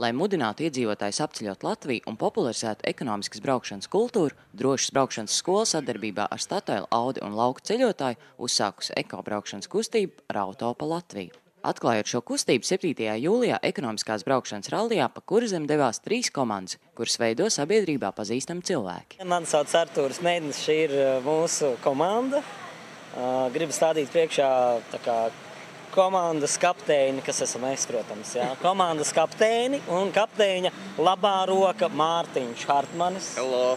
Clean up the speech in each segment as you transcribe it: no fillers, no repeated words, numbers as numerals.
Lai mudinātu iedzīvotājus apceļot Latviju un popularizētu ekonomiskas braukšanas kultūru, drošas braukšanas skola sadarbībā ar Statoil, Audi un lauku ceļotāju uzsākusi ekobraukšanas kustību ar auto pa Latviju. Atklājot šo kustību, 7. jūlijā ekonomiskās braukšanas rallijā pa Kurzemi devās 3 komandas, kuras veido sabiedrībā pazīstami cilvēki. Mani sauc Artūrs Meidnis, šī ir mūsu komanda. Gribu stādīt priekšā komandas kapteini, kas esam mēs, protams. Jā. Komandas kapteini un kapteiņa labā roka Mārtiņš Hartmanis. Hello!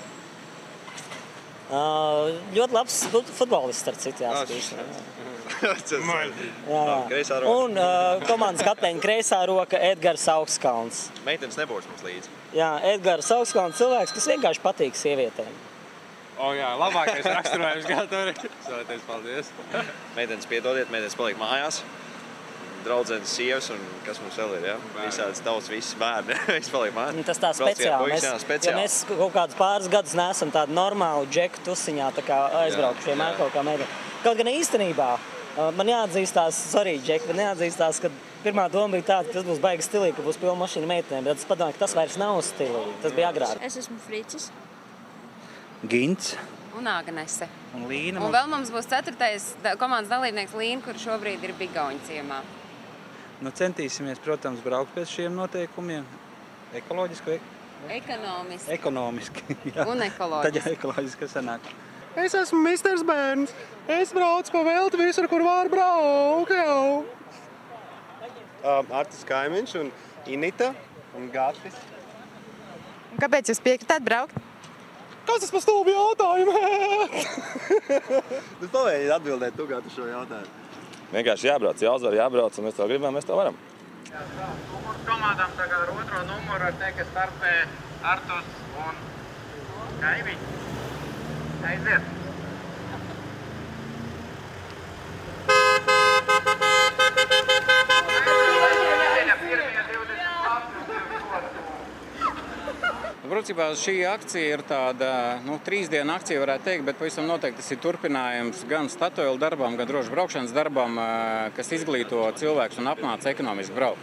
Ļoti labs futbolists, starp citu, jāskatīs. Un komandas kapteiņa kreisā roka Edgars Augstkalns. Meitenes nebūs mums līdzi. Jā, Edgars Augstkalns cilvēks, kas vienkārši patīk sievietēm. Jā, labākais raksturojums gatavs. Svētais, paldies. Meitenes piedodiet, meitenes paliek mājās. Draudzenes, sievas un kas mums vēl ir, jā? Visādas tautas, visi bērni. Visi paliek mājās. Tas tā speciāli. Jo mēs kaut kādus pāris gadus neesam tādu normālu džeku tusiņā aizbraukušiem kaut kā meiteni. Kaut gan īstenībā man jāatzīstās, sorry, džeki, bet neatzīstās, ka pirmā doma bija tāda, ka tas būs baigi stilīgi, ka būs pilna mašīna meitenēm, bet es padomāju, ka tas vairs nav stilīgi. Tas bija agrāk. Es esmu Fricis. Gints. Un Agnese. Un Līna. Un vēl mums būs 4. komandas dalībnieks Līna, kur šobrīd ir Bigauņu ciemā. Centīsimies, protams, braukt pēc šiem noteikumiem. Ekoloģiski? Ekonomiski. Ekonomiski, jā. Un ekoloģiski. Tad jau ekoloģiski sanāk. Es esmu Misters Bērns. Es braucu pa velti visur, kur var braukt jau. Artis Kaimiņš un Inita un Gatis. Un kāpēc jūs piekritāt braukt? Kas tas par stulbu jautājumu? Tas pavēļi atbildēt tu, kā tu šo jautājumu. Vienkārši jābrauc, jāuzvar, jābrauc, un mēs to gribam, mēs to varam. Komandām tagad ar otro numuru var teikt, ka starpē Artus un Kaimiņš. Aiziet! Principā šī akcija ir tāda, 3 dienu akcija varētu teikt, bet pavisam noteikti tas ir turpinājums gan Statoil darbam, gan drošas braukšanas darbam, kas izglīto cilvēkus un apmāca ekonomiski braukt.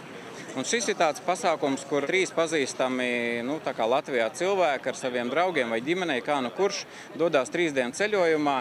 Un šis ir tāds pasākums, kur 3 pazīstami, tā kā Latvijā cilvēki ar saviem draugiem vai ģimenei, kā kurš, dodās 3 dienu ceļojumā,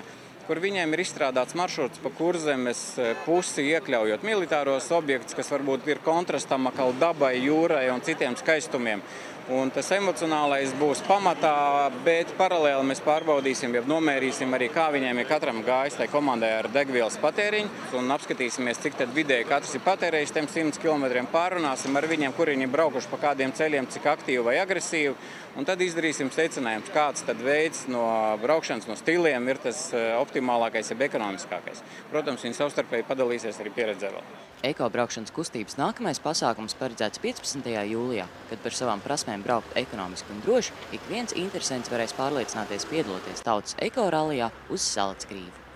kur viņiem ir izstrādāts maršruts pa Kurzemes pusi, iekļaujot militāros objektus, kas varbūt ir kontrastam atkal dabai, jūrai un citiem skaistumiem. Un tas emocionālais būs pamatā, bet paralēli mēs pārbaudīsim, ja nomērīsim arī, kā viņiem ir katram gājis tai komandai ar degvielas patēriņu un apskatīsimies, cik tad vidēji katrs ir patērējis tiem 100 km, pārunāsim ar viņiem, kur viņi ir braukuši pa kādiem ceļiem, cik aktīvi vai agresīvi, un tad izdarīsim secinājums, kāds tad veids no braukšanas, no stiliem ir tas optimālākais, jeb ekonomiskākais. Protams, viņi savstarpēji padalīsies arī pieredzē vēl. Ekobraukšanas kustības nākamais pasākums paredzēts 15. jūlijā, kad par savām prasmēm braukt ekonomiski un droši, ik viens interesents varēs pārliecināties piedaloties tautas ekorallijā uz Salacgrīvu.